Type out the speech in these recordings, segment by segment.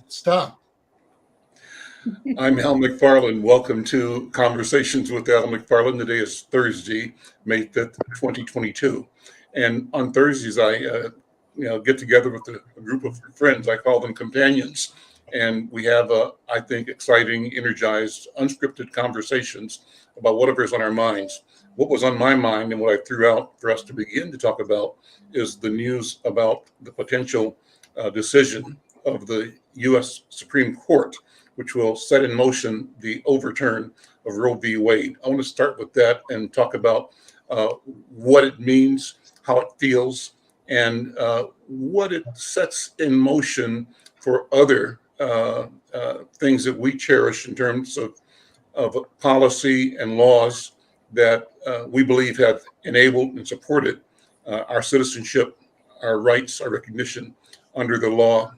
Stop. I'm Al McFarlane. Welcome to Conversations with Al McFarlane. Today is Thursday, May 5th, 2022. And on Thursdays, I get together with a group of friends. I call them companions. And we have, I think, exciting, energized, unscripted conversations about whatever's on our minds. What was on my mind and what I threw out for us to begin to talk about is the news about the potential decision of the U.S. Supreme Court, which will set in motion the overturn of Roe v. Wade. I want to start with that and talk about what it means, how it feels, and what it sets in motion for other things that we cherish in terms of policy and laws that we believe have enabled and supported our citizenship, our rights, our recognition under the law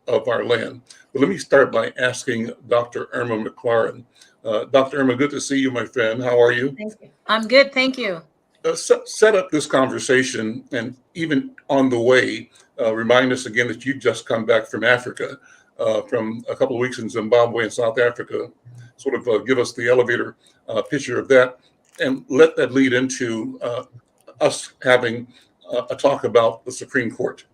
of our land. But let me start by asking Dr. Irma McClaurin. Dr. Irma, good to see you, my friend. How are you? Thank you. I'm good, thank you. Set up this conversation, and even on the way, remind us again that you've just come back from Africa, from a couple of weeks in Zimbabwe and South Africa. Sort of give us the elevator picture of that, and let that lead into us having a talk about the Supreme Court.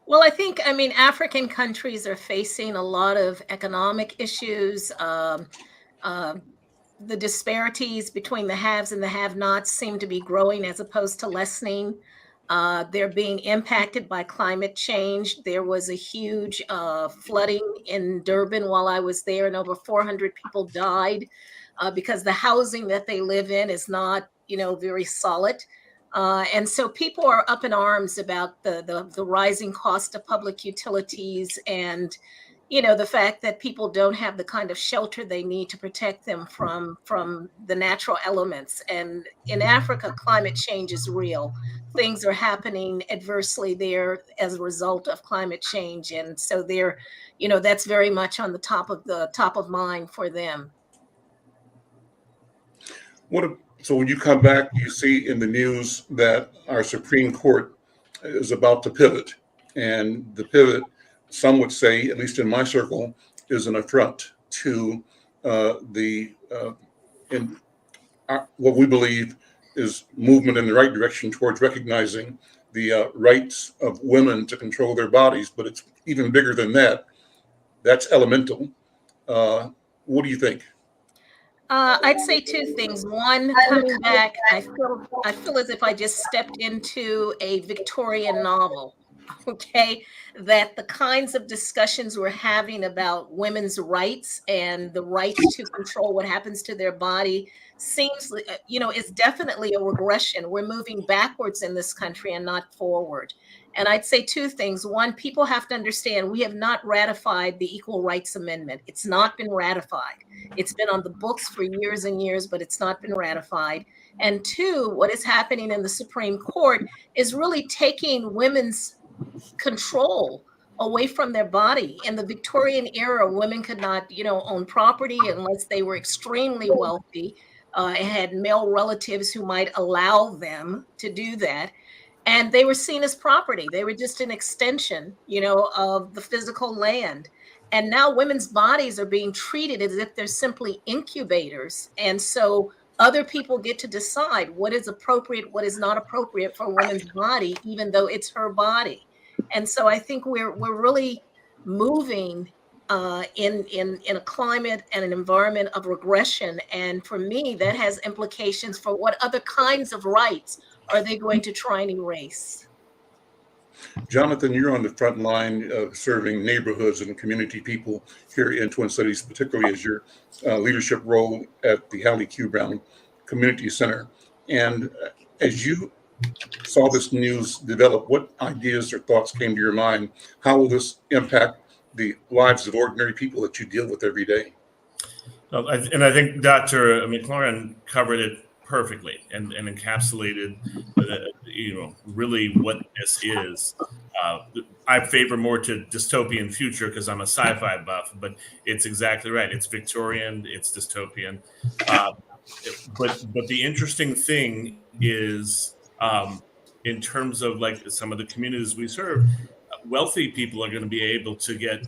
Well, I mean, African countries are facing a lot of economic issues. The disparities between the haves and the have-nots seem to be growing as opposed to lessening. They're being impacted by climate change. There was a huge flooding in Durban while I was there, and over 400 people died because the housing that they live in is not, very solid. And so people are up in arms about the rising cost of public utilities and, the fact that people don't have the kind of shelter they need to protect them from the natural elements. And in Africa, climate change is real. Things are happening adversely there as a result of climate change. And so they're, that's very much on the top of mind for them. So when you come back, you see in the news that our Supreme Court is about to pivot. And the pivot, some would say, at least in my circle, is an affront to what we believe is movement in the right direction towards recognizing the rights of women to control their bodies. But it's even bigger than that. That's elemental. What do you think? I'd say two things. One, coming back, I feel as if I just stepped into a Victorian novel. Okay, that the kinds of discussions we're having about women's rights and the right to control what happens to their body seems, is definitely a regression. We're moving backwards in this country and not forward. And I'd say two things. One, people have to understand we have not ratified the Equal Rights Amendment. It's not been ratified. It's been on the books for years and years, but it's not been ratified. And two, what is happening in the Supreme Court is really taking women's control away from their body. In the Victorian era, women could not, own property unless they were extremely wealthy and had male relatives who might allow them to do that. And they were seen as property. They were just an extension, of the physical land. And now women's bodies are being treated as if they're simply incubators. And so other people get to decide what is appropriate, what is not appropriate for a woman's body, even though it's her body. And so I think we're really moving in a climate and an environment of regression. And for me, that has implications for what other kinds of rights are they going to try and erase. Jonathan, you're on the front line serving neighborhoods and community people here in Twin Cities, particularly as your leadership role at the Hallie Q. Brown Community Center. And as you saw this news develop, what ideas or thoughts came to your mind? How will this impact the lives of ordinary people that you deal with every day? And I think Dr. McClaurin covered it perfectly and encapsulated, really what this is. I favor more to dystopian future because I'm a sci-fi buff, but it's exactly right. It's Victorian, it's dystopian. But the interesting thing is, in terms of like some of the communities we serve, wealthy people are going to be able to get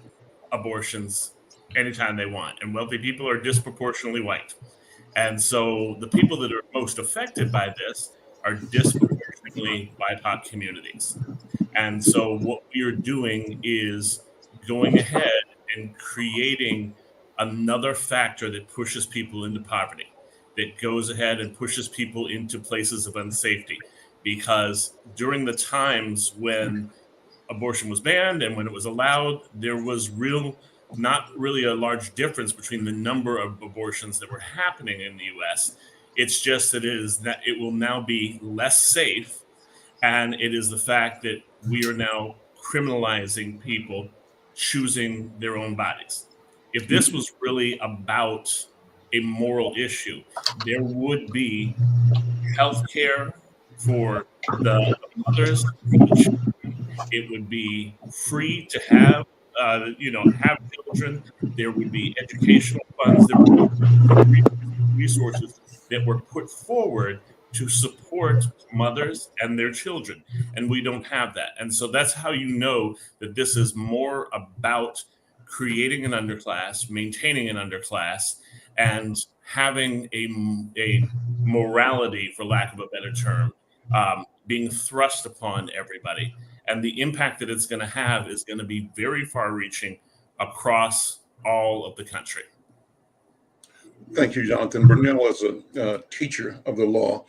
abortions anytime they want, and wealthy people are disproportionately white. And so the people that are most affected by this are disproportionately BIPOC communities. And so what we are doing is going ahead and creating another factor that pushes people into poverty, that goes ahead and pushes people into places of unsafety. Because during the times when abortion was banned and when it was allowed, there was not really a large difference between the number of abortions that were happening in the US. It's just that it will now be less safe. And it is the fact that we are now criminalizing people choosing their own bodies. If this was really about a moral issue, there would be health care for the mothers, for the children. It would be free to have children. There would be educational funds. There would be resources that were put forward to support mothers and their children. And we don't have that. And so that's how you know that this is more about creating an underclass, maintaining an underclass, and having a morality, for lack of a better term, being thrust upon everybody. And the impact that it's going to have is going to be very far reaching across all of the country. Thank you, Jonathan. Burnele, as a teacher of the law,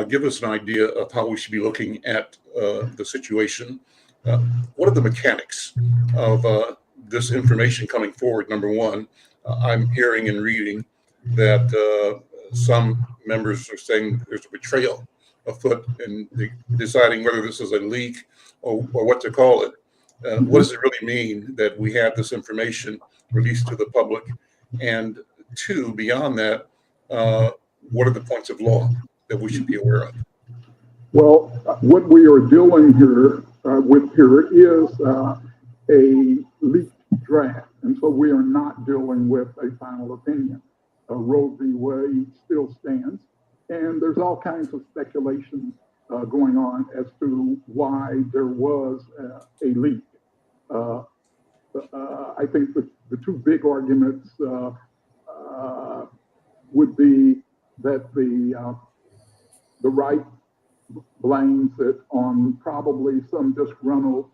give us an idea of how we should be looking at the situation. What are the mechanics of this information coming forward? Number one, I'm hearing and reading that some members are saying there's a betrayal afoot in deciding whether this is a leak or what to call it. What does it really mean that we have this information released to the public? And two, beyond that, what are the points of law that we should be aware of? Well, what we are dealing with here is a leaked draft, and so we are not dealing with a final opinion. Roe v. Wade still stands, and there's all kinds of speculation going on as to why there was a leak. I think the two big arguments would be that the right blames it on probably some disgruntled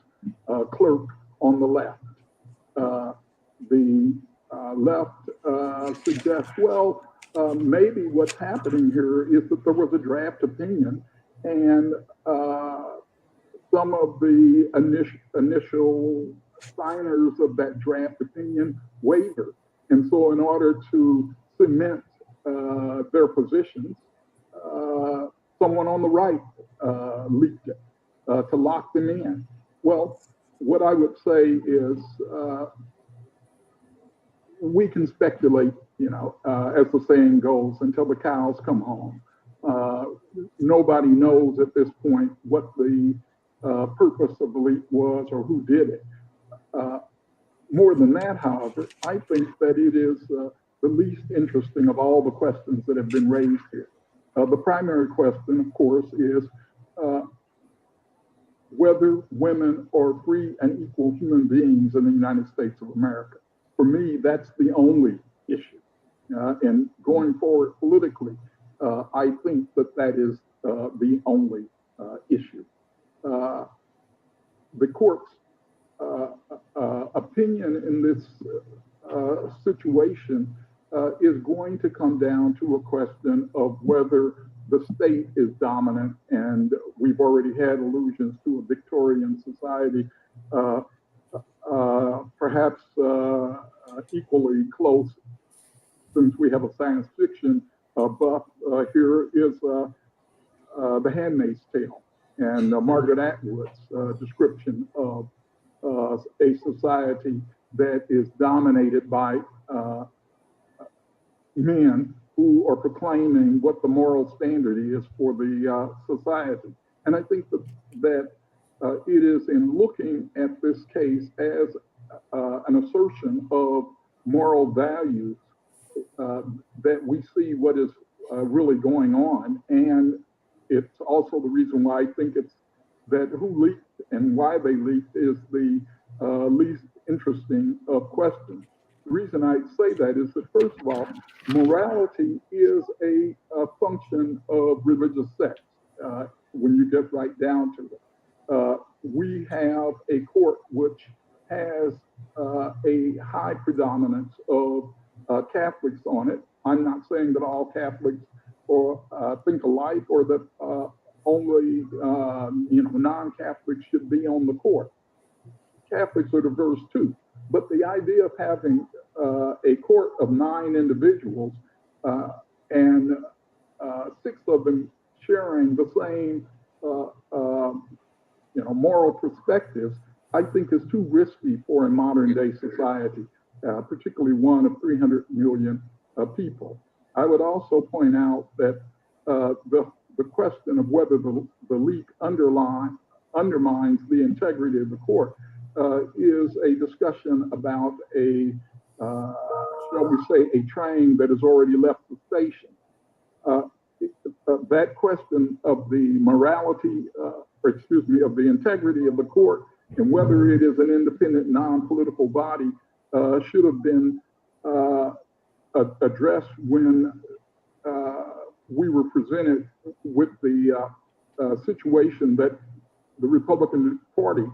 clerk on the left. The left suggests, well, maybe what's happening here is that there was a draft opinion and some of the initial signers of that draft opinion wavered. And so in order to cement their positions, someone on the right leaked it to lock them in. Well, what I would say is we can speculate, as the saying goes, until the cows come home. Nobody knows at this point what the purpose of the leak was or who did it. More than that, however, I think that it is the least interesting of all the questions that have been raised here. The primary question, of course, is whether women are free and equal human beings in the United States of America. For me, that's the only issue. And going forward politically, I think that is the only issue. The court's opinion in this situation is going to come down to a question of whether the state is dominant, and we've already had allusions to a Victorian society, perhaps equally close, since we have a science fiction buff. Here is The Handmaid's Tale and Margaret Atwood's description of a society that is dominated by men who are proclaiming what the moral standard is for the society. And I think that it is in looking at this case as an assertion of moral values that we see what is really going on. And it's also the reason why I think it's that who leaked and why they leaked is the least interesting of questions. The reason I say that is that, first of all, morality is a function of religious sects when you get right down to it. We have a court which has a high predominance of Catholics on it. I'm not saying that all Catholics think alike, or that only non-Catholics should be on the court. Catholics are diverse too, but the idea of having a court of 9 individuals and 6 of them sharing the same moral perspectives, I think is too risky for a modern day society, particularly one of 300 million people. I would also point out that the question of whether the leak undermines the integrity of the court is a discussion about shall we say, a train that has already left the station. That question of the morality, of the integrity of the court and whether it is an independent, non-political body should have been addressed when we were presented with the situation that the Republican Party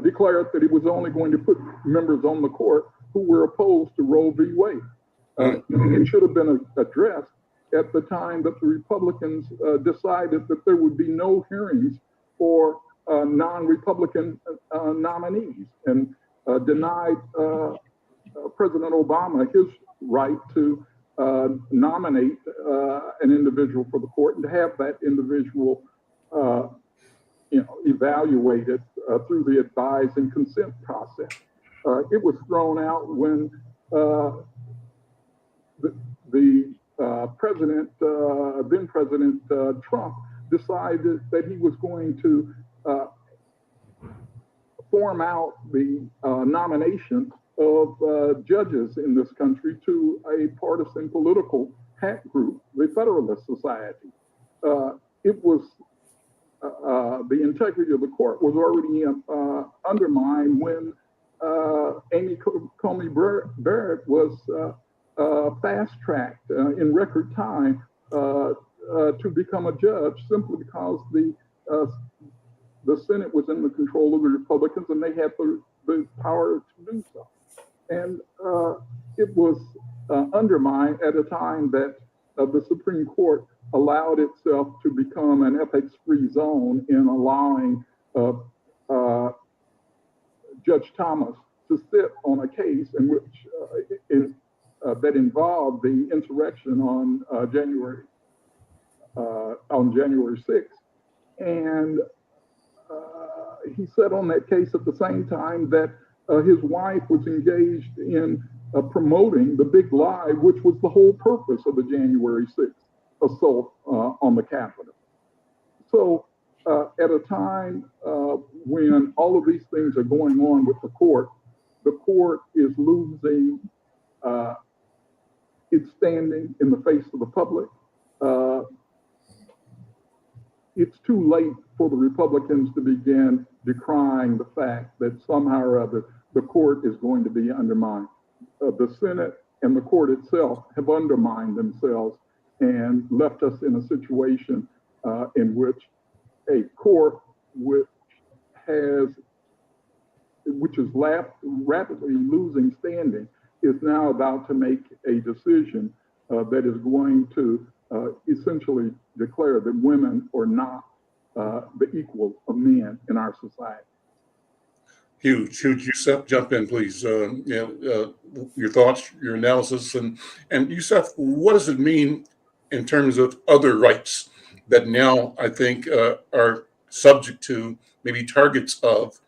declared that it was only going to put members on the court who were opposed to Roe v. Wade. It should have been addressed at the time that the Republicans decided that there would be no hearings for non-Republican nominees and denied President Obama his right to nominate an individual for the court and to have that individual evaluated through the advise and consent process. It was thrown out when the president, then President Trump, decided that he was going to form out the nomination of judges in this country to a partisan political hack group, the Federalist Society. It was the integrity of the court was already undermined when Amy Coney Barrett was fast-tracked in record time to become a judge simply because the Senate was in the control of the Republicans and they had the power to do so. And it was undermined at a time that the Supreme Court allowed itself to become an ethics-free zone in allowing Judge Thomas to sit on a case in which that involved the insurrection on January 6th, and he sat on that case at the same time that his wife was engaged in promoting the big lie, which was the whole purpose of the January 6th assault on the Capitol. So at a time when all of these things are going on with the court is losing its standing in the face of the public. It's too late for the Republicans to begin decrying the fact that somehow or other the court is going to be undermined. The Senate and the court itself have undermined themselves and left us in a situation in which a court which is rapidly losing standing is now about to make a decision that is going to essentially declare that women are not the equal of men in our society. Huge. Yusef, jump in, please. Your thoughts, your analysis, and Yusef, what does it mean in terms of other rights that now I think are subject to maybe targets of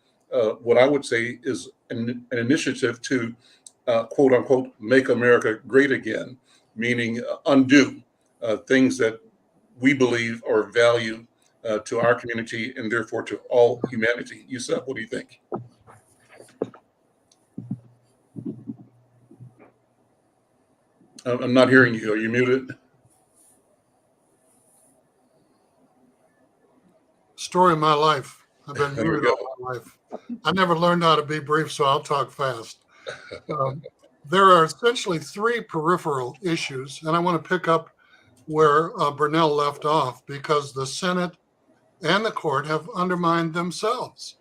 what I would say is an initiative to quote unquote make America great again, meaning undo things that we believe are of value to our community and therefore to all humanity. Yusef, what do you think? I'm not hearing you. Are you muted? Story of my life. I've been There we muted go. all my life. I never learned how to be brief, so I'll talk fast. There are essentially three peripheral issues, and I want to pick up where Burnele left off, because the Senate and the court have undermined themselves.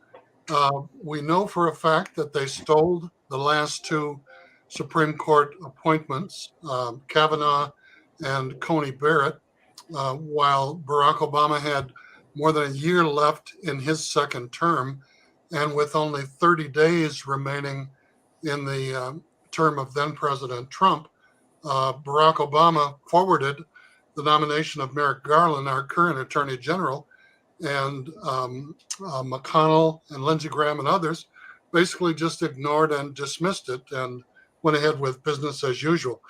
We know for a fact that they stole the last two Supreme Court appointments, Kavanaugh and Coney Barrett, while Barack Obama had more than a year left in his second term, and with only 30 days remaining in the term of then President Trump, Barack Obama forwarded the nomination of Merrick Garland, our current Attorney General, and McConnell and Lindsey Graham and others basically just ignored and dismissed it and went ahead with business as usual.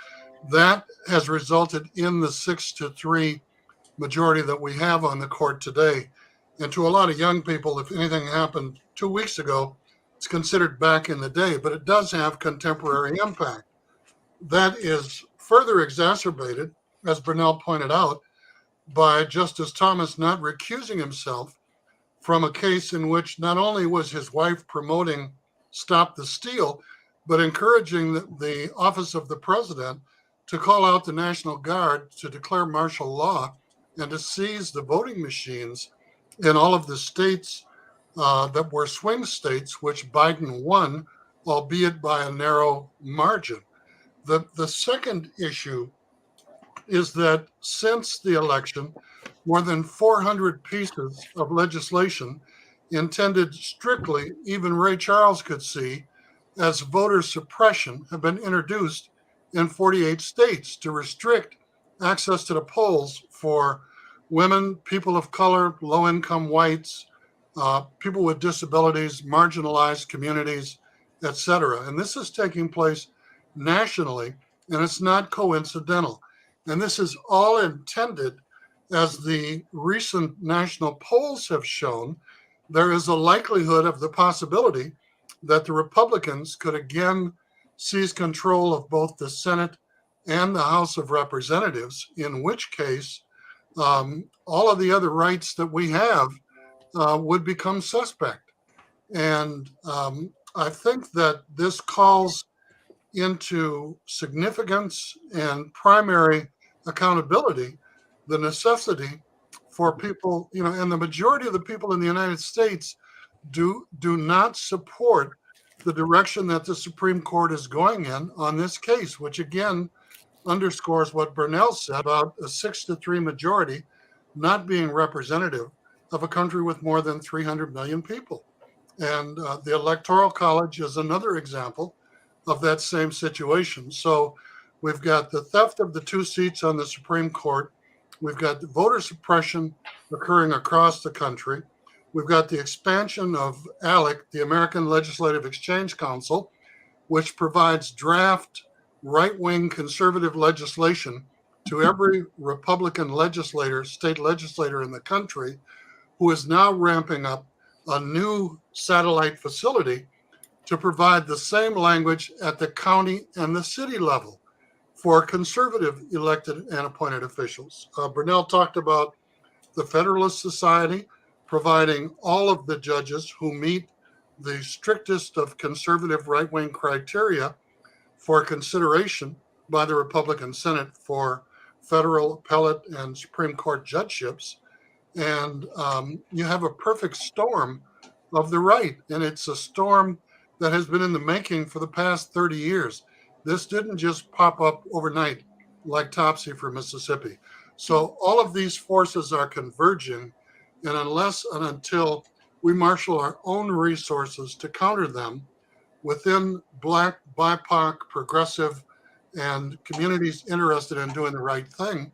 That has resulted in the 6-3 majority that we have on the court today. And to a lot of young people, if anything happened 2 weeks ago, it's considered back in the day, but it does have contemporary impact. That is further exacerbated, as Burnele pointed out, by Justice Thomas not recusing himself from a case in which not only was his wife promoting Stop the Steal, but encouraging the office of the president to call out the National Guard to declare martial law and to seize the voting machines in all of the states that were swing states, which Biden won, albeit by a narrow margin. The second issue is that since the election, more than 400 pieces of legislation intended strictly, even Ray Charles could see, as voter suppression have been introduced in 48 states to restrict access to the polls for women, people of color, low-income whites, people with disabilities, marginalized communities, etc. And this is taking place nationally, and it's not coincidental. And this is all intended, as the recent national polls have shown, there is a likelihood of the possibility that the Republicans could again seize control of both the Senate and the House of Representatives, in which case all of the other rights that we have would become suspect. And I think that this calls into significance and primary accountability the necessity for people, and the majority of the people in the United States do not support the direction that the Supreme Court is going in on this case, which again underscores what Burnele said about a 6-3 majority not being representative of a country with more than 300 million people. And the Electoral College is another example of that same situation. So we've got the theft of the 2 seats on the Supreme Court. We've got the voter suppression occurring across the country. We've got the expansion of ALEC, the American Legislative Exchange Council, which provides draft right-wing conservative legislation to every Republican legislator, state legislator in the country, who is now ramping up a new satellite facility to provide the same language at the county and the city level for conservative elected and appointed officials. Burnele talked about the Federalist Society providing all of the judges who meet the strictest of conservative right-wing criteria for consideration by the Republican Senate for federal, appellate, and Supreme Court judgeships. And you have a perfect storm of the right. And it's a storm that has been in the making for the past 30 years. This didn't just pop up overnight like Topsy for Mississippi. So all of these forces are converging. And unless and until we marshal our own resources to counter them within Black, BIPOC, progressive, and communities interested in doing the right thing,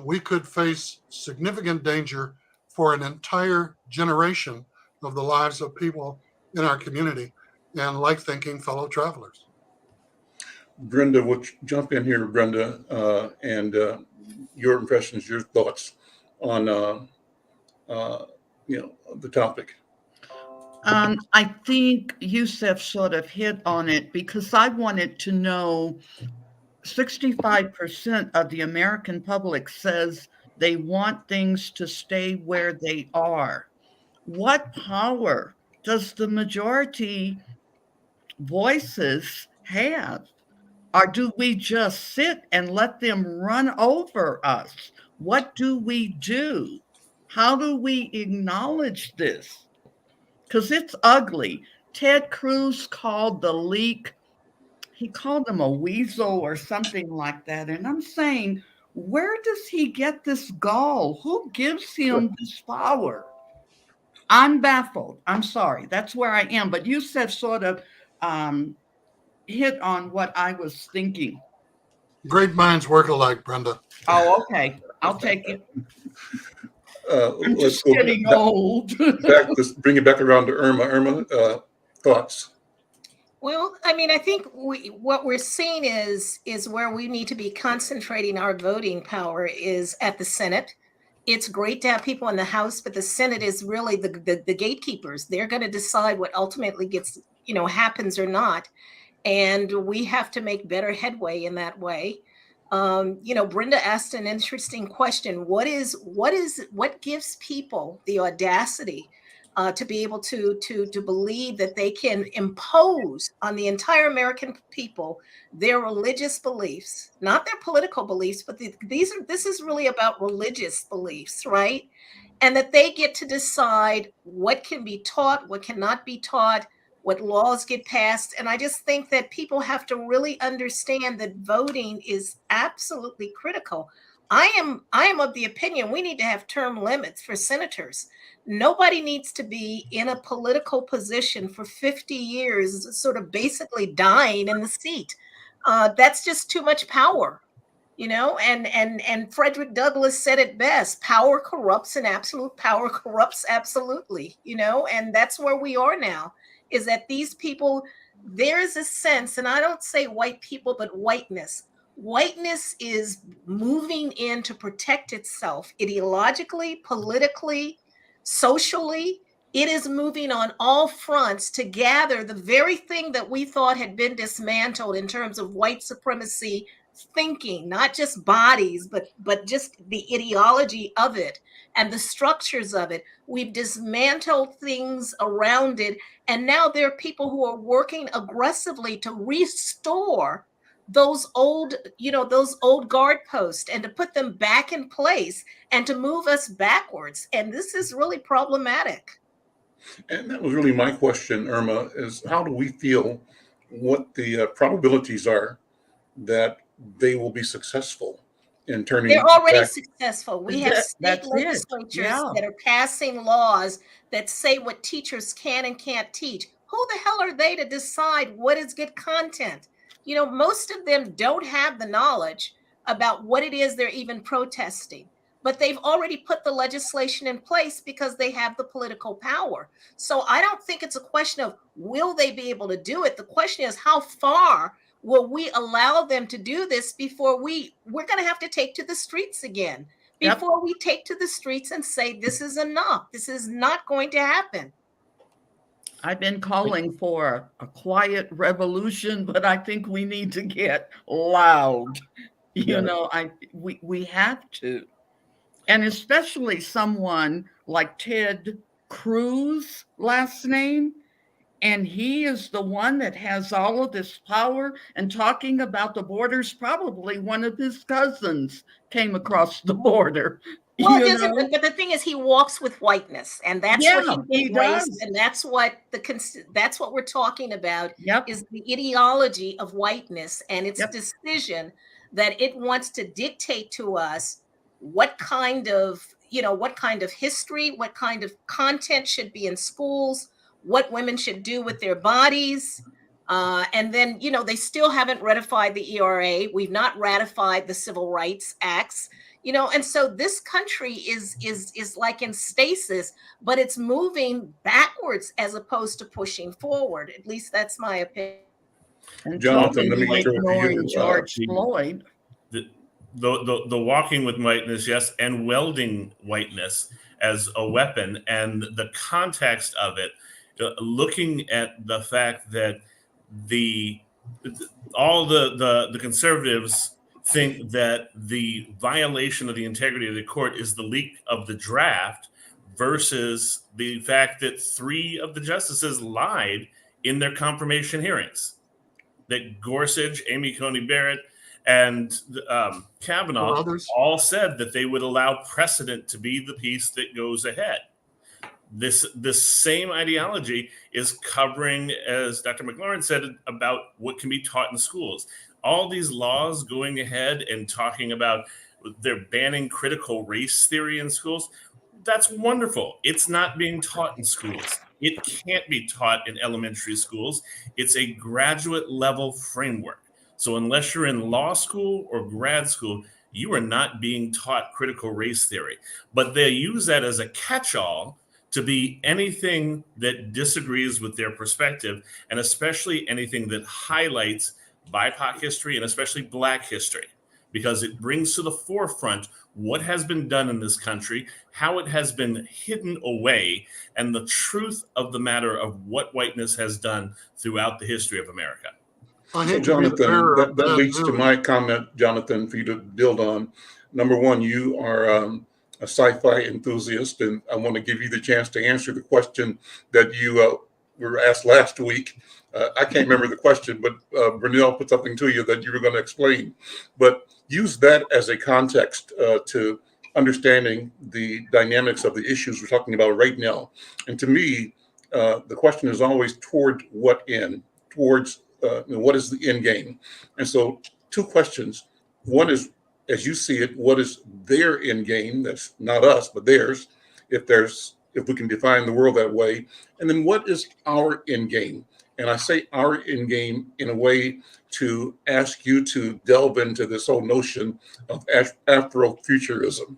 we could face significant danger for an entire generation of the lives of people in our community and like-thinking fellow travelers. Brenda, would you jump in here, Brenda, and your impressions, your thoughts on the topic? I think Yusef sort of hit on it, because I wanted to know 65% of the American public says they want things to stay where they are. What power does the majority voices have? Or do we just sit and let them run over us? What do we do? How do we acknowledge this? Because it's ugly. Ted Cruz called the leak, he called them a weasel or something like that. And I'm saying, where does he get this gall? Who gives him this power? I'm baffled. I'm sorry. That's where I am. But Yusef sort of hit on what I was thinking. Great minds work alike, Brenda. Oh, okay. I'll take it. I'm Let's just go getting back, old. let's bring it back around to Irma. Irma, thoughts? Well, I mean, I think what we're seeing is where we need to be concentrating our voting power is at the Senate. It's great to have people in the House, but the Senate is really the gatekeepers. They're going to decide what ultimately gets, happens or not. And we have to make better headway in that way. Brenda asked an interesting question. What gives people the audacity to be able to believe that they can impose on the entire American people their religious beliefs, not their political beliefs, but this is really about religious beliefs, right? And that they get to decide what can be taught, what cannot be taught, what laws get passed. And I just think that people have to really understand that voting is absolutely critical. I am of the opinion we need to have term limits for senators. Nobody needs to be in a political position for 50 years, sort of basically dying in the seat. That's just too much power, and Frederick Douglass said it best: power corrupts, and absolute power corrupts absolutely, and that's where we are now, is that these people, there is a sense, and I don't say white people, but whiteness. Whiteness is moving in to protect itself ideologically, politically, socially. It is moving on all fronts to gather the very thing that we thought had been dismantled in terms of white supremacy thinking, not just bodies, but just the ideology of it and the structures of it. We've dismantled things around it. And now there are people who are working aggressively to restore those old guard posts and to put them back in place and to move us backwards. And this is really problematic. And that was really my question, Irma, is how do we feel what the probabilities are that they will be successful in turning They're already back? successful. We have state That's it. legislatures Yeah. that are passing laws that say what teachers can and can't teach. Who the hell are they to decide what is good content? Most of them don't have the knowledge about what it is they're even protesting, but they've already put the legislation in place because they have the political power. So I don't think it's a question of will they be able to do it? The question is, how far will we allow them to do this before we're going to have to take to the streets again, before we take to the streets and say, this is enough. This is not going to happen. I've been calling for a quiet revolution, but I think we need to get loud. We have to. And especially someone like Ted Cruz, last name, and he is the one that has all of this power and talking about the borders. Probably one of his cousins came across the border. Well, it doesn't, but the thing is, he walks with whiteness, and that's what he embraced, and that's what we're talking about. Is the ideology of whiteness and its decision that it wants to dictate to us what kind of history, what kind of content should be in schools, what women should do with their bodies. And then, they still haven't ratified the ERA. We've not ratified the Civil Rights Acts, and so this country is like in stasis, but it's moving backwards as opposed to pushing forward. At least that's my opinion. And Jonathan, let me throw to you. George Floyd. The walking with whiteness, yes, and welding whiteness as a weapon, and the context of it, looking at the fact that all the conservatives think that the violation of the integrity of the court is the leak of the draft versus the fact that 3 of the justices lied in their confirmation hearings. That Gorsuch, Amy Coney Barrett, and Kavanaugh all said that they would allow precedent to be the piece that goes ahead. This same ideology is covering, as Dr. McClaurin said, about what can be taught in schools. All these laws going ahead and talking about they're banning critical race theory in schools. That's wonderful. It's not being taught in schools. It can't be taught in elementary schools. It's a graduate level framework. So unless you're in law school or grad school, you are not being taught critical race theory. But they use that as a catch-all to be anything that disagrees with their perspective, and especially anything that highlights BIPOC history and especially Black history, because it brings to the forefront what has been done in this country, how it has been hidden away, and the truth of the matter of what whiteness has done throughout the history of America. So Jonathan, that leads to my comment, Jonathan, for you to build on. Number one, you are a sci-fi enthusiast, and I want to give you the chance to answer the question that you were asked last week. I can't remember the question, but Burnele put something to you that you were going to explain. But use that as a context to understanding the dynamics of the issues we're talking about right now. And to me, the question is always toward what end, towards what is the end game? And so 2 questions. One is, as you see it, what is their end game? That's not us, but theirs, if we can define the world that way. And then what is our end game? And I say our end game in a way to ask you to delve into this whole notion of Afrofuturism.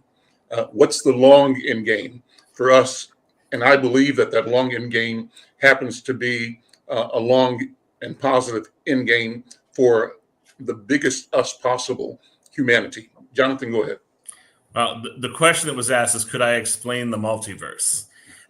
What's the long end game for us? And I believe that long end game happens to be a long and positive end game for the biggest us possible, humanity. Jonathan, go ahead. Well, the question that was asked is, could I explain the multiverse?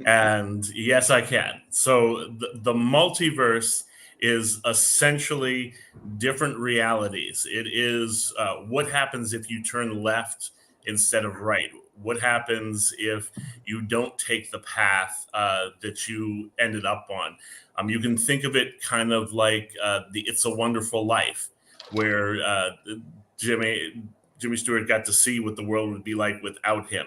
And yes, I can. So the multiverse is essentially different realities. It is what happens if you turn left instead of right? What happens if you don't take the path that you ended up on? You can think of it kind of like the It's a Wonderful Life, where Jimmy Stewart got to see what the world would be like without him.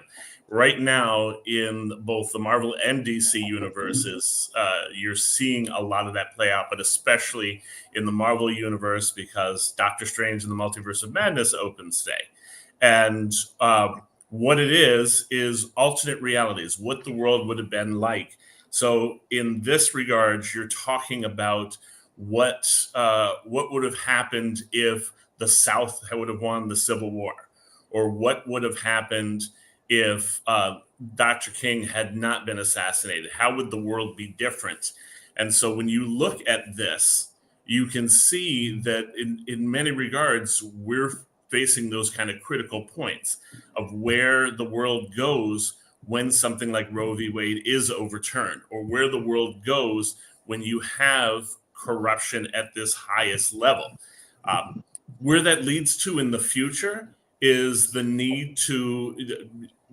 Right now, in both the Marvel and DC universes, you're seeing a lot of that play out, but especially in the Marvel universe, because Doctor Strange and the Multiverse of Madness opens today. And what it is alternate realities, what the world would have been like. So in this regard, you're talking about what would have happened if the South would have won the Civil War, or what would have happened if Dr. King had not been assassinated. How would the world be different? And so when you look at this, you can see that in many regards, we're facing those kind of critical points of where the world goes when something like Roe v. Wade is overturned, or where the world goes when you have corruption at this highest level. Where that leads to in the future is the need to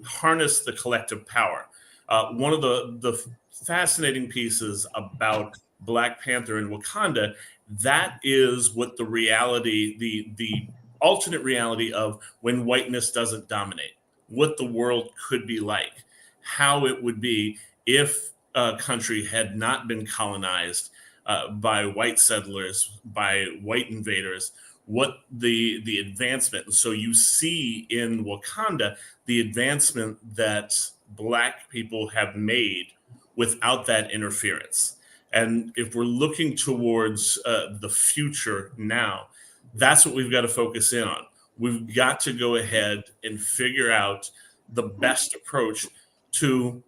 harness the collective power. One of the fascinating pieces about Black Panther and Wakanda, that is what the reality, the alternate reality of when whiteness doesn't dominate, what the world could be like, how it would be if a country had not been colonized by white settlers, by white invaders, what the advancement. So you see in Wakanda the advancement that Black people have made without that interference. And if we're looking towards the future now, that's what we've got to focus in on. We've got to go ahead and figure out the best approach to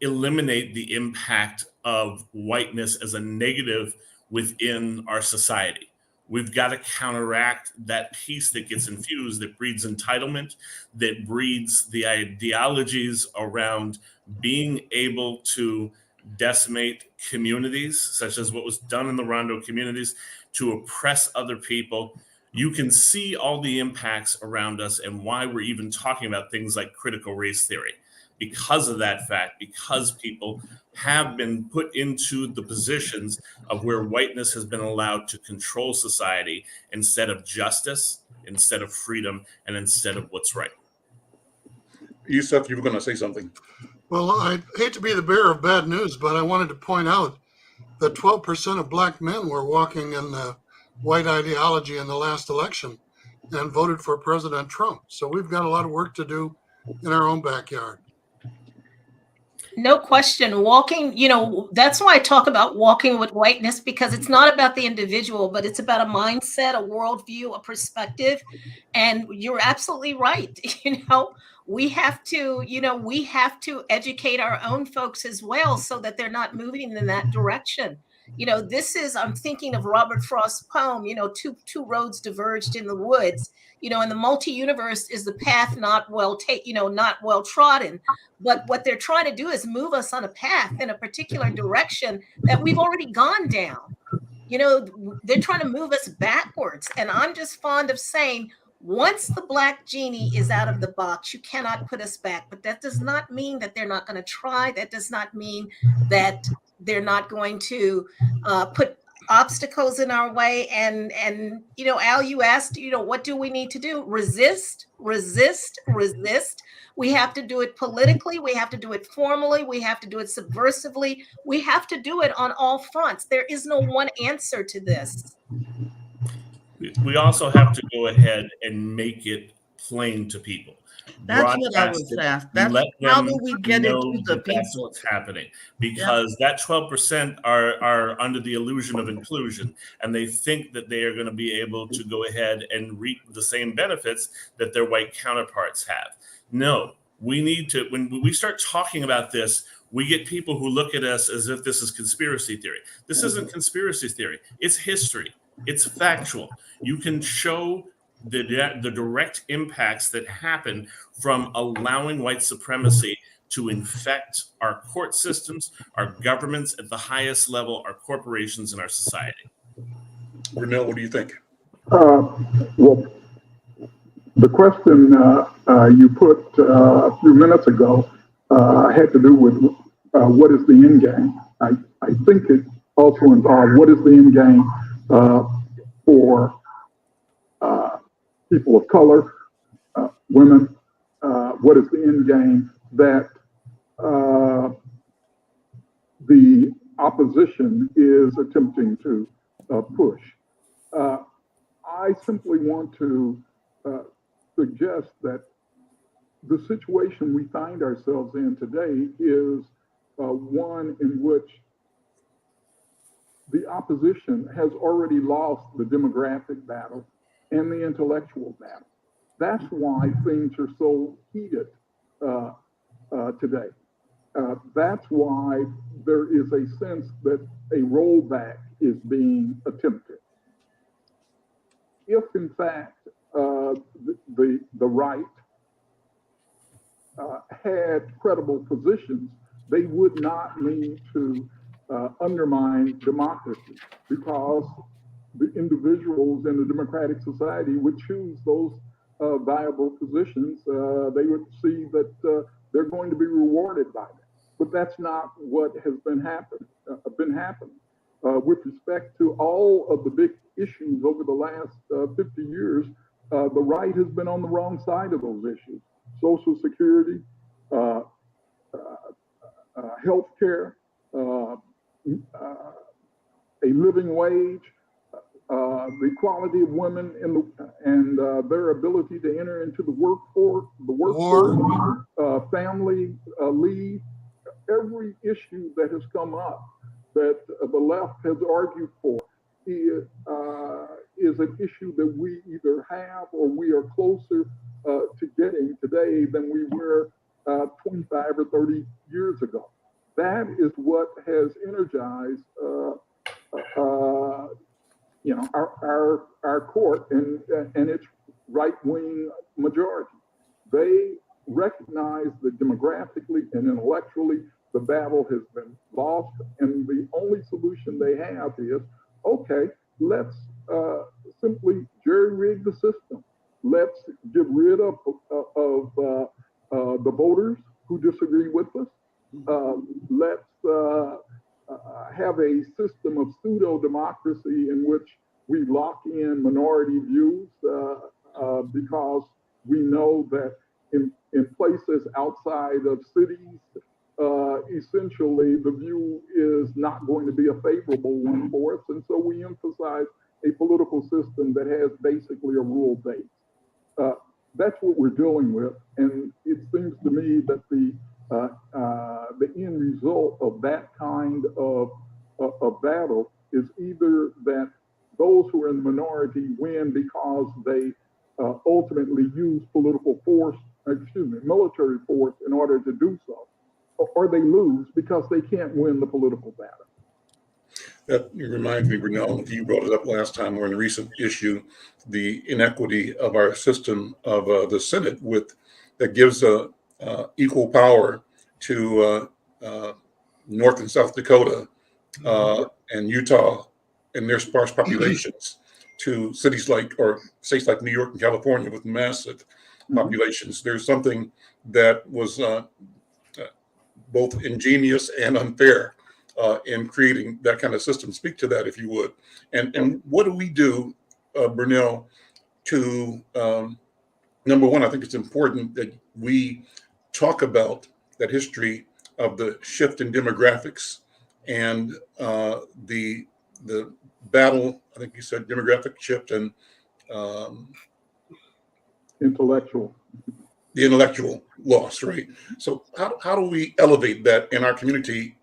eliminate the impact of whiteness as a negative within our society. We've got to counteract that piece that gets infused, that breeds entitlement, that breeds the ideologies around being able to decimate communities, such as what was done in the Rondo communities, to oppress other people. You can see all the impacts around us and why we're even talking about things like critical race theory, because of that fact, because people have been put into the positions of where whiteness has been allowed to control society instead of justice, instead of freedom, and instead of what's right. Yusef, you were going to say something. Well, I hate to be the bearer of bad news, but I wanted to point out that 12% of black men were walking in the white ideology in the last election and voted for President Trump. So we've got a lot of work to do in our own backyard. No question. Walking, that's why I talk about walking with whiteness, because it's not about the individual, but it's about a mindset, a worldview, a perspective. And you're absolutely right. We have to educate our own folks as well so that they're not moving in that direction. I'm thinking of Robert Frost's poem, two roads diverged in the woods, and the multi-universe is the path not well trodden. But what they're trying to do is move us on a path in a particular direction that we've already gone down. They're trying to move us backwards. And I'm just fond of saying, once the black genie is out of the box, you cannot put us back. But that does not mean that they're not going to try. That does not mean that they're not going to put obstacles in our way. And Al, you asked, what do we need to do? Resist. We have to do it politically. We have to do it formally. We have to do it subversively. We have to do it on all fronts. There is no one answer to this. We also have to go ahead and make it plain to people. That's what I was asked. That's how do we get it to the people? That's what's happening, because that 12% are under the illusion of inclusion, and they think that they are going to be able to go ahead and reap the same benefits that their white counterparts have. No, we need to, when we start talking about this, we get people who look at us as if this is conspiracy theory. This isn't conspiracy theory. It's history. It's factual. You can show the direct impacts that happen from allowing white supremacy to infect our court systems, our governments at the highest level, our corporations, and our society. Burnele, what do you think? Well, the question you put a few minutes ago had to do with what is the end game. I think it also involved what is the end game for people of color, women. What is the end game that the opposition is attempting to push? I simply want to suggest that the situation we find ourselves in today is one in which the opposition has already lost the demographic battle and the intellectual battle. That's why things are so heated today. That's why there is a sense that a rollback is being attempted. If in fact the right had credible positions, they would not need to undermine democracy, because the individuals in the democratic society would choose those viable positions. They would see that they're going to be rewarded by that. But that's not what has been happening. With respect to all of the big issues over the last 50 years, the right has been on the wrong side of those issues. Social Security, health care, a living wage, the equality of women and their ability to enter into the workforce, family leave. Every issue that has come up that the left has argued for is an issue that we either have or we are closer to getting today than we were 25 or 30 years ago. That is what has energized our court and its right-wing majority. They recognize that demographically and intellectually the battle has been lost, and the only solution they have is, okay, let's simply jerry-rig the system. Let's get rid of the voters who who disagree with us. Let's have a system of pseudo-democracy in which we lock in minority views because we know that in places outside of cities, essentially the view is not going to be a favorable one for us. And so we emphasize a political system that has basically a rule base. That's what we're dealing with. And it seems to me that the end result of that kind of battle is either that those who are in the minority win because they ultimately use military force in order to do so, or they lose because they can't win the political battle. That reminds me, Burnele, you brought it up last time or in a recent issue, the inequity of our system of the Senate that gives equal power to North and South Dakota and Utah and their sparse populations to cities or states like New York and California with massive populations. There's something that was both ingenious and unfair in creating that kind of system. Speak to that, if you would. And what do we do, Burnele, to, number one, I think it's important that we talk about that history of the shift in demographics and the battle, I think you said demographic shift and the intellectual loss, right? So how do we elevate that in our community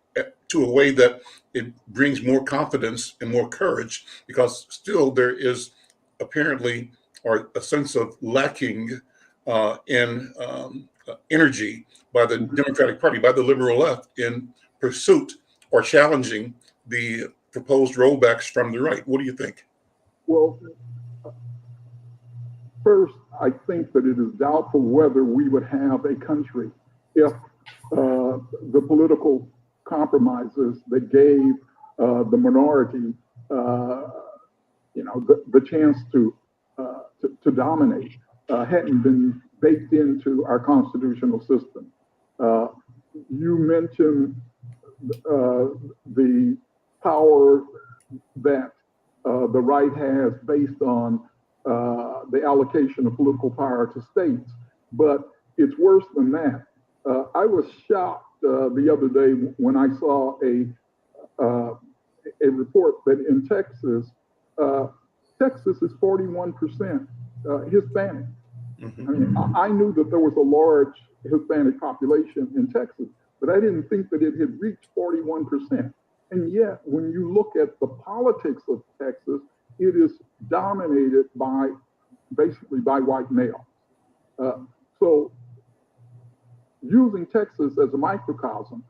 to a way that it brings more confidence and more courage? Because still there is apparently or a sense of lacking in energy by the Democratic Party, by the liberal left in pursuit or challenging the proposed rollbacks from the right. What do you think? Well, first, I think that it is doubtful whether we would have a country if the political compromises that gave the minority, the chance to dominate hadn't been baked into our constitutional system. You mentioned the power that the right has based on the allocation of political power to states, but it's worse than that. I was shocked the other day when I saw a report that in Texas, Texas is 41% Hispanic. Mm-hmm. I mean, I knew that there was a large Hispanic population in Texas, but I didn't think that it had reached 41%. And yet, when you look at the politics of Texas, it is dominated basically by white males. So using Texas as a microcosm,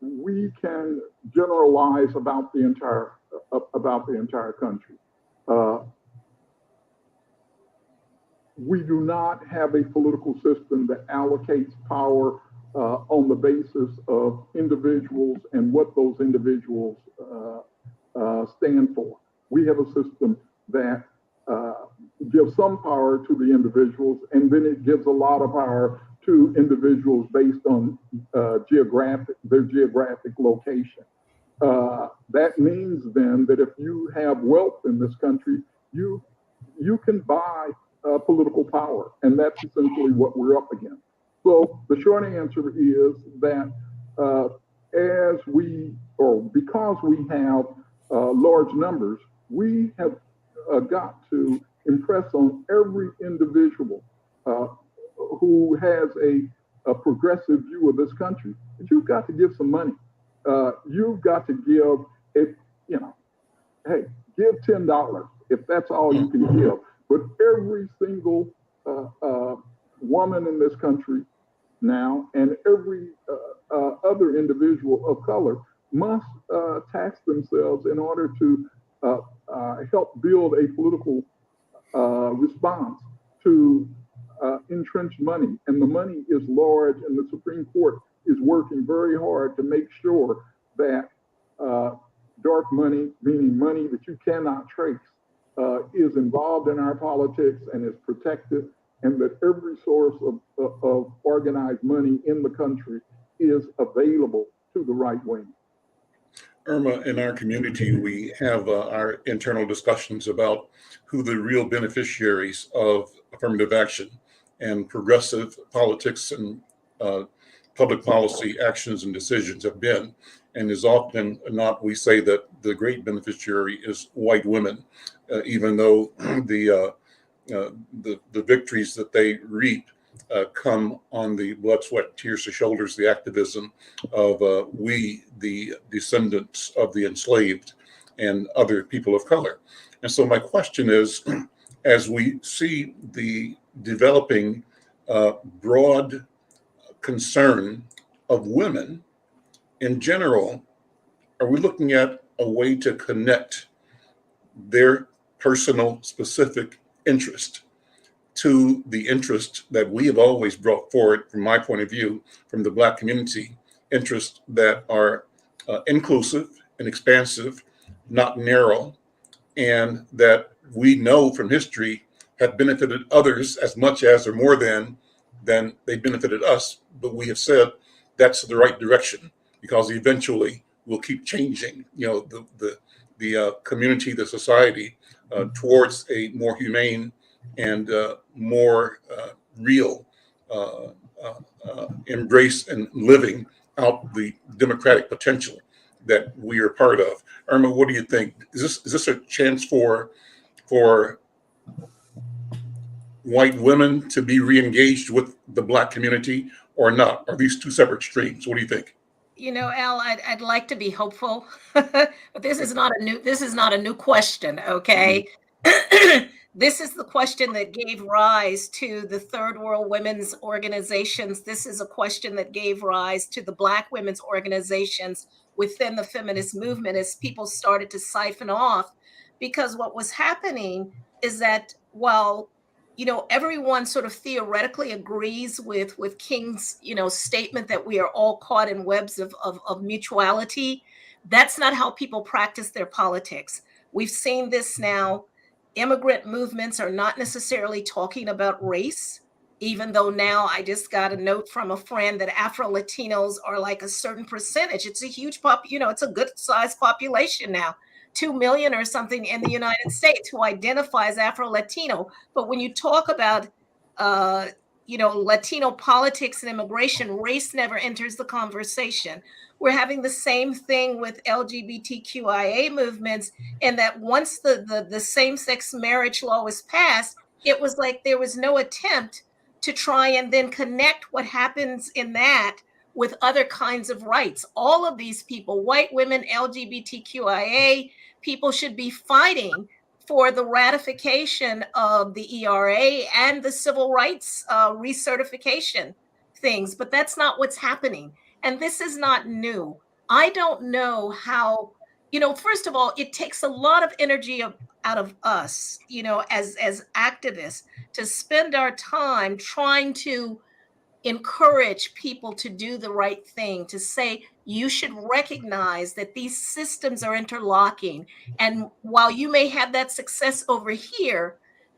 we can generalize about the entire country. We do not have a political system that allocates power on the basis of individuals and what those individuals stand for. We have a system that gives some power to the individuals, and then it gives a lot of power to individuals based on their geographic location. That means then that if you have wealth in this country, you can buy political power, and that's essentially what we're up against. So the short answer is that because we have large numbers, we have got to impress on every individual who has a progressive view of this country that you've got to give some money. You've got to give hey, give $10 if that's all you can give. But every single woman in this country now and every other individual of color must tax themselves in order to help build a political response to entrenched money. And the money is large, and the Supreme Court is working very hard to make sure that dark money, meaning money that you cannot trace, is involved in our politics and is protected. and that every source of organized money in the country is available to the right wing. Irma, in our community, we have our internal discussions about who the real beneficiaries of affirmative action and progressive politics and public policy actions and decisions have been. And as often not, we say that the great beneficiary is white women, even though the victories that they reap come on the blood, sweat, tears, and shoulders, the activism of we, the descendants of the enslaved and other people of color. And so my question is, as we see the developing broad concern of women in general, are we looking at a way to connect their personal specific interest to the interest that we have always brought forward, from my point of view, from the Black community, interests that are inclusive and expansive, not narrow, and that we know from history have benefited others as much as or more than they benefited us. But we have said that's the right direction, because eventually we'll keep changing, the community, the society towards a more humane and more real embrace and living out the democratic potential that we are part of. Irma, what do you think? Is this a chance for white women to be re-engaged with the Black community or not? Are these two separate streams? What do you think? Al, I'd like to be hopeful, but this is not a new question. Okay. Mm-hmm. This is the question that gave rise to the Third World Women's Organizations. This is a question that gave rise to the Black women's organizations within the feminist movement, as people started to siphon off. Because what was happening is that while everyone sort of theoretically agrees with King's, statement that we are all caught in webs of mutuality, that's not how people practice their politics. We've seen this now. Immigrant movements are not necessarily talking about race, even though now I just got a note from a friend that Afro-Latinos are like a certain percentage. It's a huge it's a good sized population now. 2 million or something in the United States who identify as Afro-Latino. But when you talk about, Latino politics and immigration, race never enters the conversation. We're having the same thing with LGBTQIA movements, in that once the same-sex marriage law was passed, it was like there was no attempt to try and then connect what happens in that with other kinds of rights. All of these people, white women, LGBTQIA, people should be fighting for the ratification of the ERA and the civil rights recertification things, but that's not what's happening. And this is not new. I don't know how, first of all, it takes a lot of energy out of us, as activists, to spend our time trying to encourage people to do the right thing, to say you should recognize that these systems are interlocking. And while you may have that success over here,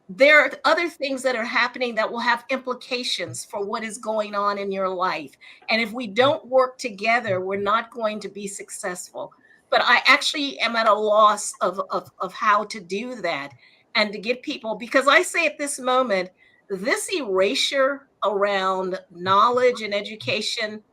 there are other things that are happening that will have implications for what is going on in your life. And if we don't work together, we're not going to be successful. But I actually am at a loss of how to do that and to get people, because I say at this moment, this erasure around knowledge and education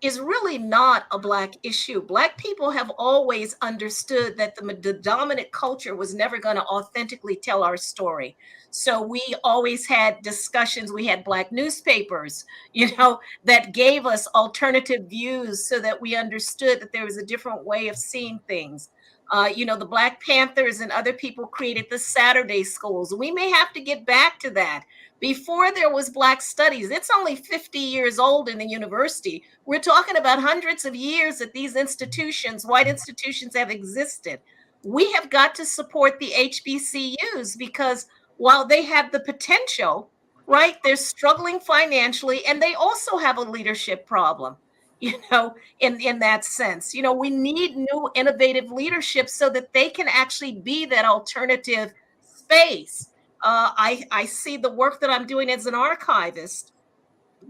is really not a Black issue. Black people have always understood that the dominant culture was never going to authentically tell our story. So we always had discussions. We had Black newspapers, that gave us alternative views so that we understood that there was a different way of seeing things. The Black Panthers and other people created the Saturday schools. We may have to get back to that. Before there was Black studies, it's only 50 years old in the university. We're talking about hundreds of years that these institutions, white institutions, have existed. We have got to support the HBCUs, because while they have the potential, right, they're struggling financially, and they also have a leadership problem. In that sense, we need new innovative leadership so that they can actually be that alternative space I see the work that I'm doing as an archivist,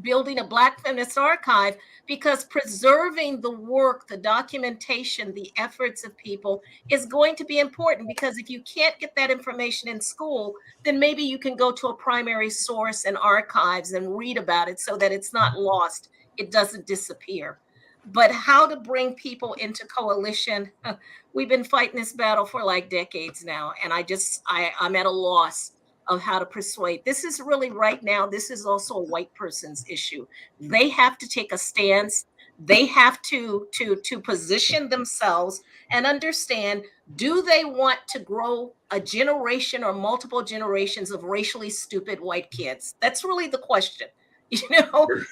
building a Black feminist archive, because preserving the work, the documentation, the efforts of people is going to be important, because if you can't get that information in school, then maybe you can go to a primary source and archives and read about it so that it's not lost, it doesn't disappear. But how to bring people into coalition, we've been fighting this battle for like decades now, and I'm at a loss of how to persuade. This is really right now, this is also a white person's issue. They have to take a stance. They have to position themselves and understand, do they want to grow a generation or multiple generations of racially stupid white kids? That's really the question. Because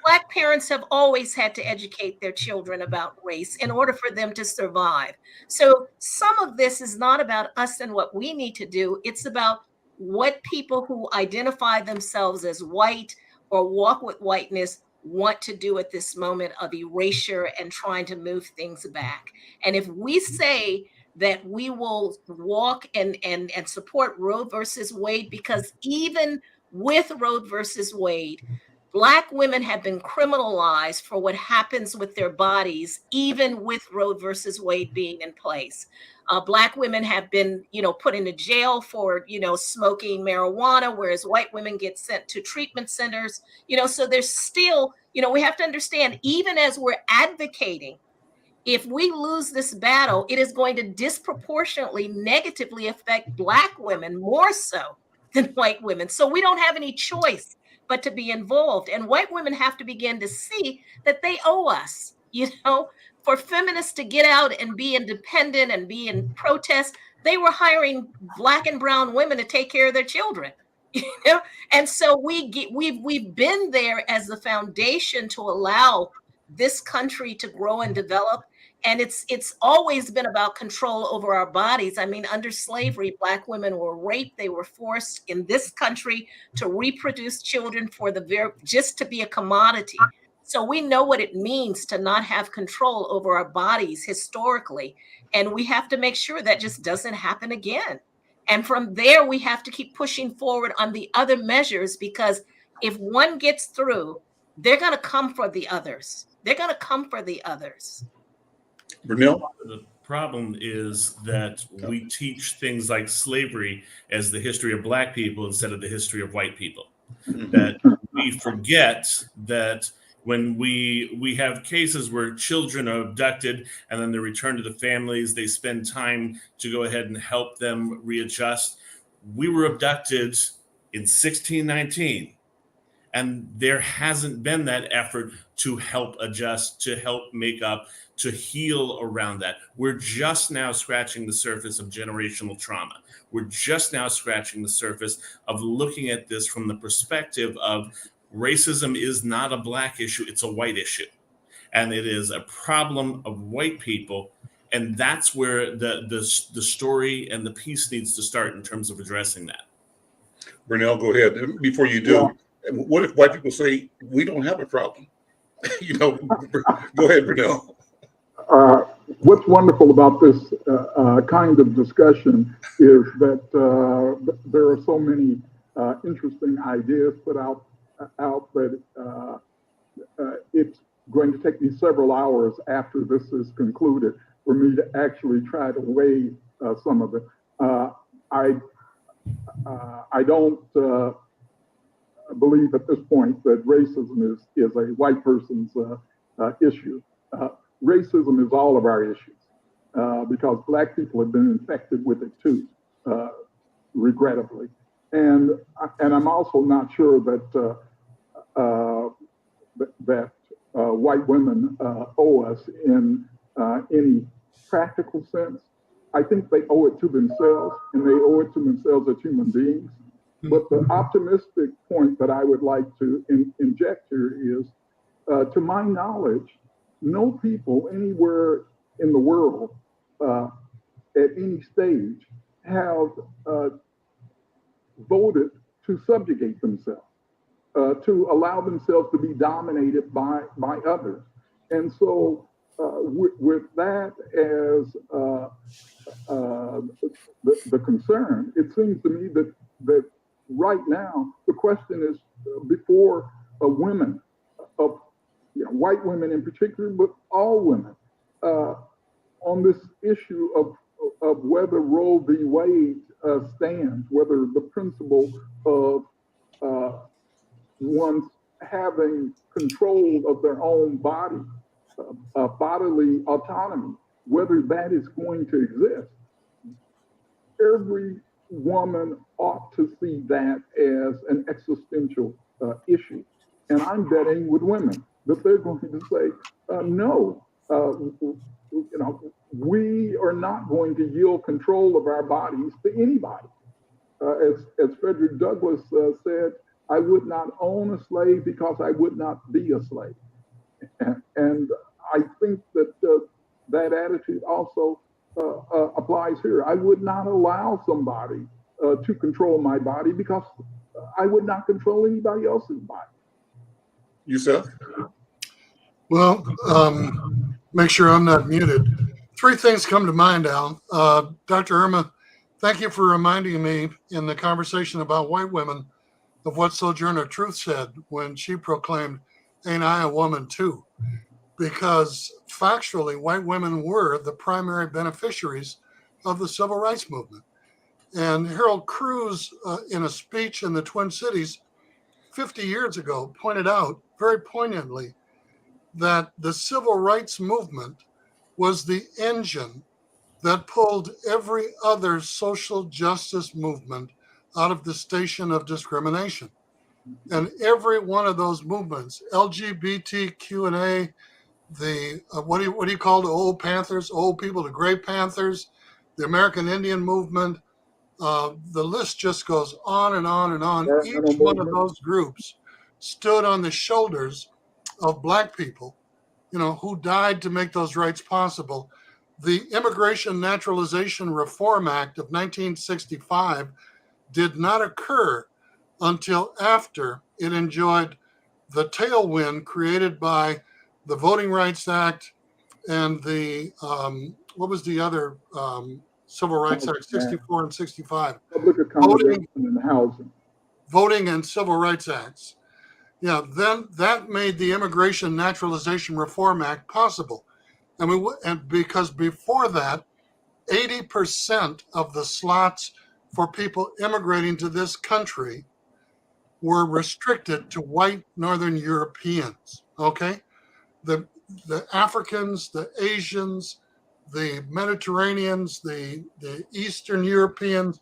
Black parents have always had to educate their children about race in order for them to survive. So some of this is not about us and what we need to do. It's about what people who identify themselves as white or walk with whiteness want to do at this moment of erasure and trying to move things back. And if we say that we will walk and support Roe versus Wade, because even with Roe versus Wade, Black women have been criminalized for what happens with their bodies, even with Roe versus Wade being in place. Black women have been, put into jail for, smoking marijuana, whereas white women get sent to treatment centers. So there's still, we have to understand, even as we're advocating, if we lose this battle, it is going to disproportionately negatively affect Black women more so than white women. So we don't have any choice but to be involved. And white women have to begin to see that they owe us, for feminists to get out and be independent and be in protest. They were hiring Black and brown women to take care of their children. And so we've been there as the foundation to allow this country to grow and develop. And it's always been about control over our bodies. I mean, under slavery, Black women were raped. They were forced in this country to reproduce children just to be a commodity. So we know what it means to not have control over our bodies historically. And we have to make sure that just doesn't happen again. And from there, we have to keep pushing forward on the other measures, because if one gets through, they're going to come for the others. They're going to come for the others. Burnele? The problem is that we teach things like slavery as the history of Black people instead of the history of white people. That we forget that when we have cases where children are abducted and then they're returned to the families, they spend time to go ahead and help them readjust. We were abducted in 1619. And there hasn't been that effort to help adjust, to help make up, to heal around that. We're just now scratching the surface of generational trauma. We're just now scratching the surface of looking at this from the perspective of racism is not a Black issue, it's a white issue. And it is a problem of white people. And that's where the story and the piece needs to start in terms of addressing that. Burnele, go ahead. Before you do, what if white people say, we don't have a problem? Go ahead, Burnele. What's wonderful about this kind of discussion is that there are so many interesting ideas put out that it's going to take me several hours after this is concluded for me to actually try to weigh some of it. I don't believe at this point that racism is a white person's issue. Racism is all of our issues because Black people have been infected with it too, regrettably. And I'm also not sure that white women owe us in any practical sense. I think they owe it to themselves, and they owe it to themselves as human beings. But the optimistic point that I would like to inject here is, to my knowledge, no people anywhere in the world at any stage have voted to subjugate themselves, to allow themselves to be dominated by others. And so with that as the concern, it seems to me that that right now, the question is before women, of white women in particular, but all women, on this issue of whether Roe v. Wade stands, whether the principle of one's having control of their own body, bodily autonomy, whether that is going to exist. Every woman ought to see that as an existential issue. And I'm betting with women that they're going to say, no, we are not going to yield control of our bodies to anybody. As Frederick Douglass said, I would not own a slave because I would not be a slave. And I think that that attitude also applies here. I would not allow somebody to control my body because I would not control anybody else's body. Yusef? Well, make sure I'm not muted. Three things come to mind, Al. Dr. Irma, thank you for reminding me in the conversation about white women of what Sojourner Truth said when she proclaimed, "Ain't I a woman too?" Because factually, white women were the primary beneficiaries of the civil rights movement. And Harold Cruz, in a speech in the Twin Cities 50 years ago, pointed out very poignantly that the civil rights movement was the engine that pulled every other social justice movement out of the station of discrimination. And every one of those movements, LGBTQ&A, the what do you call the old Panthers, old people, the Gray Panthers, the American Indian movement, the list just goes on and on and on. Each one of those groups stood on the shoulders of Black people, who died to make those rights possible. The Immigration Naturalization Reform Act of 1965 did not occur until after it enjoyed the tailwind created by the Voting Rights Act and the, what was the other Civil Rights Act, 64 and 65? Public accommodation and housing. Voting and Civil Rights Acts. Yeah, then that made the Immigration Naturalization Reform Act possible. And because before that, 80% of the slots for people immigrating to this country were restricted to white Northern Europeans, okay? The Africans, the Asians, the Mediterraneans, the Eastern Europeans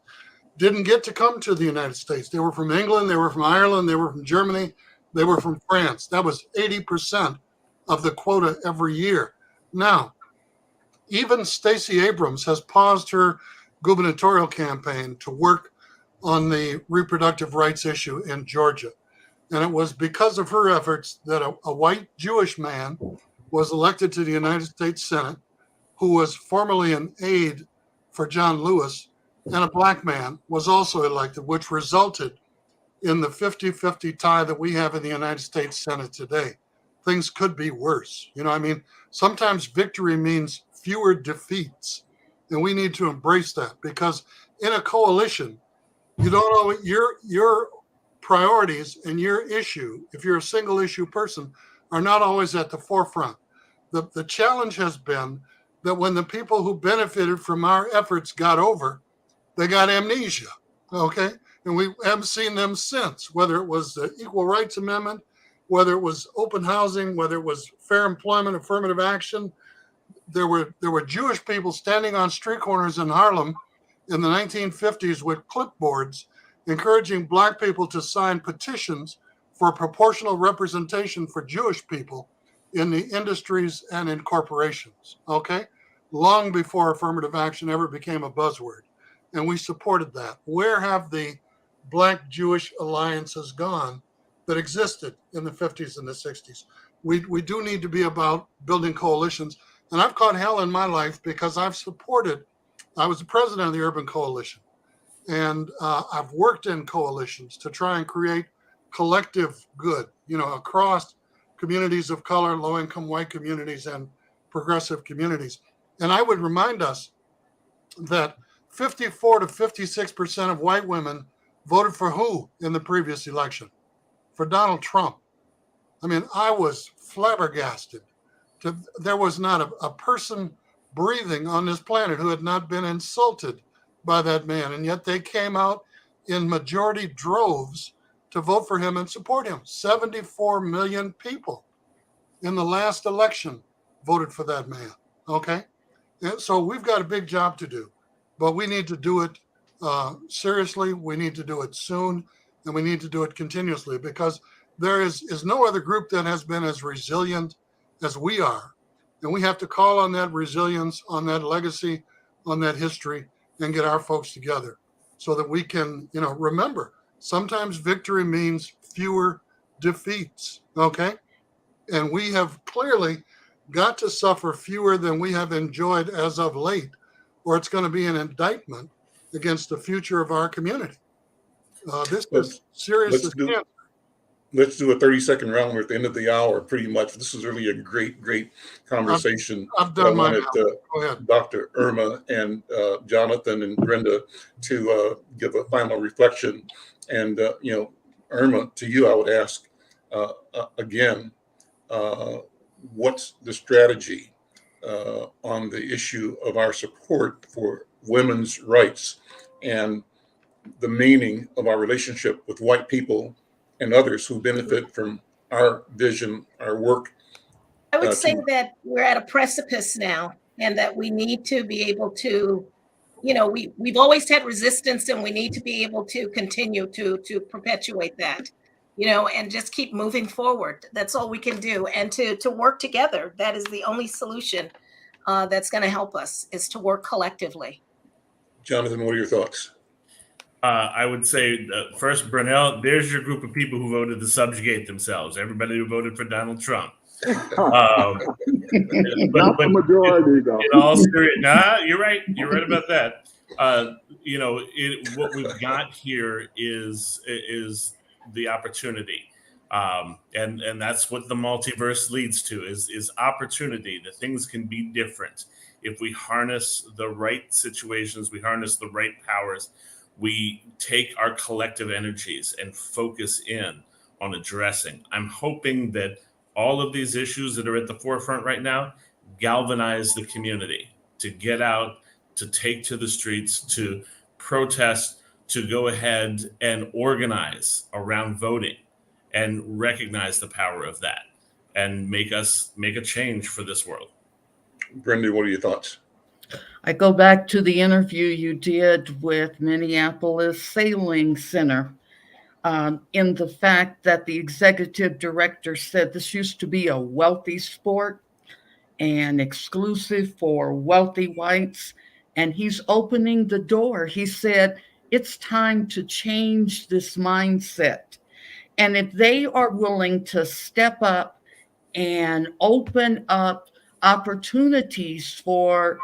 didn't get to come to the United States. They were from England, they were from Ireland, they were from Germany, they were from France. That was 80% of the quota every year. Now, even Stacey Abrams has paused her gubernatorial campaign to work on the reproductive rights issue in Georgia. And it was because of her efforts that a white Jewish man was elected to the United States Senate, who was formerly an aide for John Lewis, and a Black man was also elected, which resulted in the 50-50 tie that we have in the United States Senate today. Things could be worse. Sometimes victory means fewer defeats, and we need to embrace that, because in a coalition, you don't know your priorities and your issue, if you're a single issue person, are not always at the forefront. The challenge has been that when the people who benefited from our efforts got over, they got amnesia, okay? And we haven't seen them since, whether it was the Equal Rights Amendment, whether it was open housing, whether it was fair employment, affirmative action. There were Jewish people standing on street corners in Harlem in the 1950s with clipboards encouraging Black people to sign petitions for proportional representation for Jewish people in the industries and in corporations, okay? Long before affirmative action ever became a buzzword. And we supported that. Where have the Black Jewish alliances gone that existed in the 50s and the 60s? We do need to be about building coalitions. And I've caught hell in my life because I was the president of the Urban Coalition. And I've worked in coalitions to try and create collective good, across communities of color, low-income white communities, and progressive communities. And I would remind us that 54 to 56% of white women voted for who in the previous election? For Donald Trump. I mean, I was flabbergasted. There was not a person breathing on this planet who had not been insulted by that man. And yet they came out in majority droves to vote for him and support him. 74 million people in the last election voted for that man. Okay. And so we've got a big job to do, but we need to do it seriously. We need to do it soon, and we need to do it continuously, because there is no other group that has been as resilient as we are. And we have to call on that resilience, on that legacy, on that history, and get our folks together so that we can, remember, sometimes victory means fewer defeats. Okay. And we have clearly got to suffer fewer than we have enjoyed as of late, or it's going to be an indictment against the future of our community. This is serious as cancer. Let's do a 30-second round. We're at the end of the hour, pretty much. This is really a great, great conversation. I've done my wanted Go ahead. Dr. Irma and Jonathan and Brenda to give a final reflection. And, Irma, to you, I would ask again, what's the strategy on the issue of our support for women's rights and the meaning of our relationship with white people and others who benefit from our vision, our work? I would say that we're at a precipice now, and that we need to be able to, we've always had resistance, and we need to be able to continue to perpetuate that, and just keep moving forward. That's all we can do. And to work together. That is the only solution that's going to help us, is to work collectively. Jonathan, what are your thoughts? I would say first, Burnele, there's your group of people who voted to subjugate themselves. Everybody who voted for Donald Trump. Not the majority, though. In all serious, you're right. You're right about that. What we've got here is the opportunity, and that's what the multiverse leads to is opportunity. That things can be different if we harness the right situations, we harness the right powers. We take our collective energies and focus in on addressing. I'm hoping that all of these issues that are at the forefront right now galvanize the community to get out, to take to the streets, to protest, to go ahead and organize around voting and recognize the power of that and make a change for this world. Brenda, what are your thoughts? I go back to the interview you did with Minneapolis Sailing Center, in the fact that the executive director said this used to be a wealthy sport and exclusive for wealthy whites, and he's opening the door. He said, it's time to change this mindset. And if they are willing to step up and open up opportunities for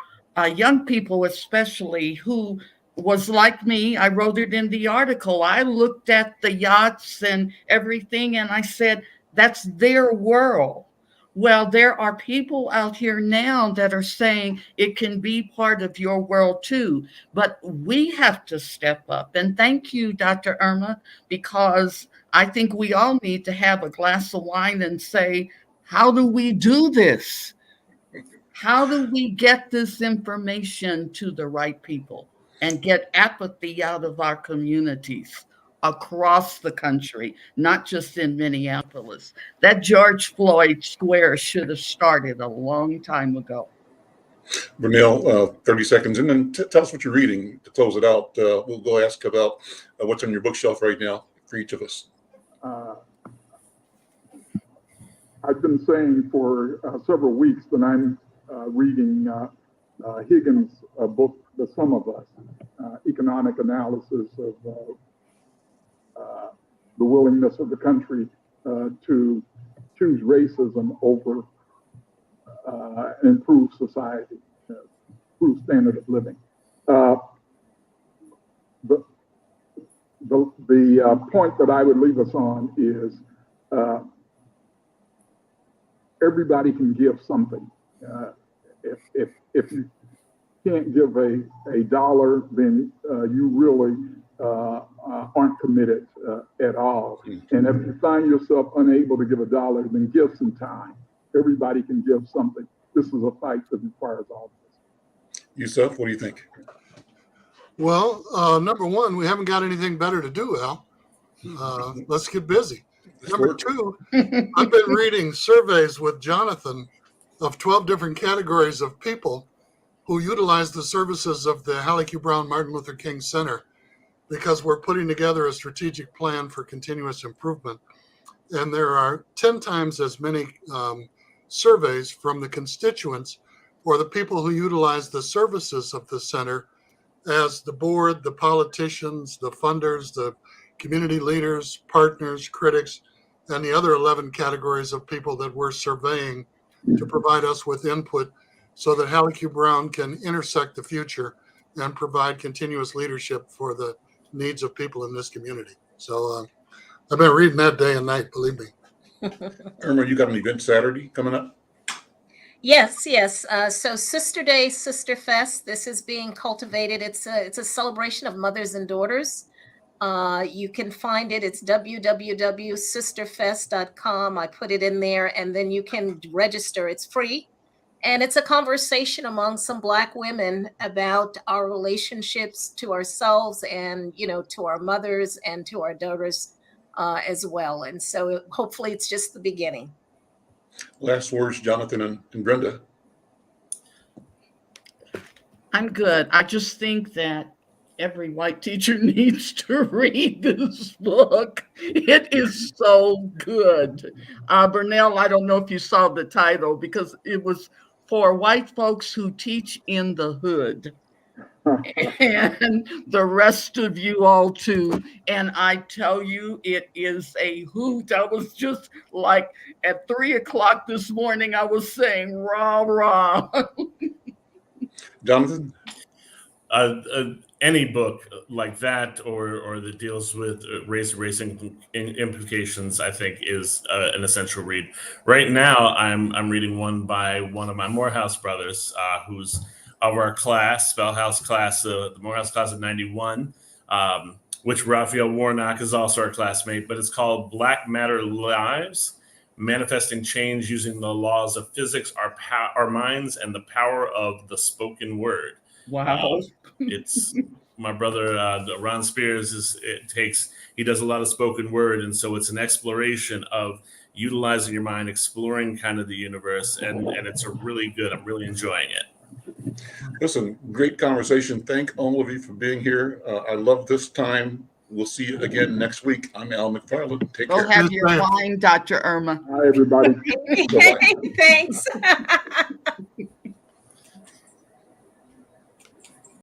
young people, especially, who was like me. I wrote it in the article. I looked at the yachts and everything, and I said, that's their world. Well, there are people out here now that are saying it can be part of your world too, but we have to step up. And thank you, Dr. Irma, because I think we all need to have a glass of wine and say, how do we do this? How do we get this information to the right people and get apathy out of our communities across the country, not just in Minneapolis? That George Floyd Square should have started a long time ago. Burnele, 30 seconds, and then tell us what you're reading to close it out. We'll go ask about what's on your bookshelf right now for each of us. I've been saying for several weeks that I'm reading Higgins' book, The Sum of Us, economic analysis of the willingness of the country to choose racism over improved society, improved standard of living. The point that I would leave us on is everybody can give something. If you can't give a dollar, then you really aren't committed at all. And if you find yourself unable to give $1, then give some time. Everybody can give something. This is a fight that requires all of us. Yusef, what do you think? Well, number one, we haven't got anything better to do, Al. Let's get busy. Number two, I've been reading surveys with Jonathan of 12 different categories of people who utilize the services of the Hallie Q. Brown Martin Luther King Center, because we're putting together a strategic plan for continuous improvement. And there are 10 times as many surveys from the constituents or the people who utilize the services of the center as the board, the politicians, the funders, the community leaders, partners, critics, and the other 11 categories of people that we're surveying to provide us with input so that Hallie Q. Brown can intersect the future and provide continuous leadership for the needs of people in this community. So I've been reading that day and night, believe me. Irma, you got an event Saturday coming up? Yes. So Sister Day, Sister Fest. This is being cultivated. It's a celebration of mothers and daughters. You can find it. It's www.sisterfest.com. I put it in there, and then you can register. It's free. And it's a conversation among some Black women about our relationships to ourselves and, to our mothers and to our daughters as well. And so hopefully it's just the beginning. Last words, Jonathan and Brenda. I'm good. I just think that every white teacher needs to read this book. It is so good. Burnele, I don't know if you saw the title, because it was for white folks who teach in the hood. And the rest of you all too. And I tell you, it is a hoot. I was just like at 3:00 this morning, I was saying, rah, rah. Jonathan? Any book like that or that deals with racing implications, I think, is an essential read. Right now, I'm reading one by one of my Morehouse brothers, who's of our class, Spellhouse class, the Morehouse class of '91, which Raphael Warnock is also our classmate. But it's called Black Matter Lives: Manifesting Change Using the Laws of Physics, Our Minds, and the Power of the Spoken Word. Wow. It's my brother Ron Spears he does a lot of spoken word, and so it's an exploration of utilizing your mind, exploring kind of the universe, and it's I'm really enjoying it. Listen, great conversation. Thank all of you for being here. I love this time. We'll see you again next week. I'm Al McFarlane. Take care. Go have your wine, Dr. Irma. Hi, everybody. Bye-bye. Thanks.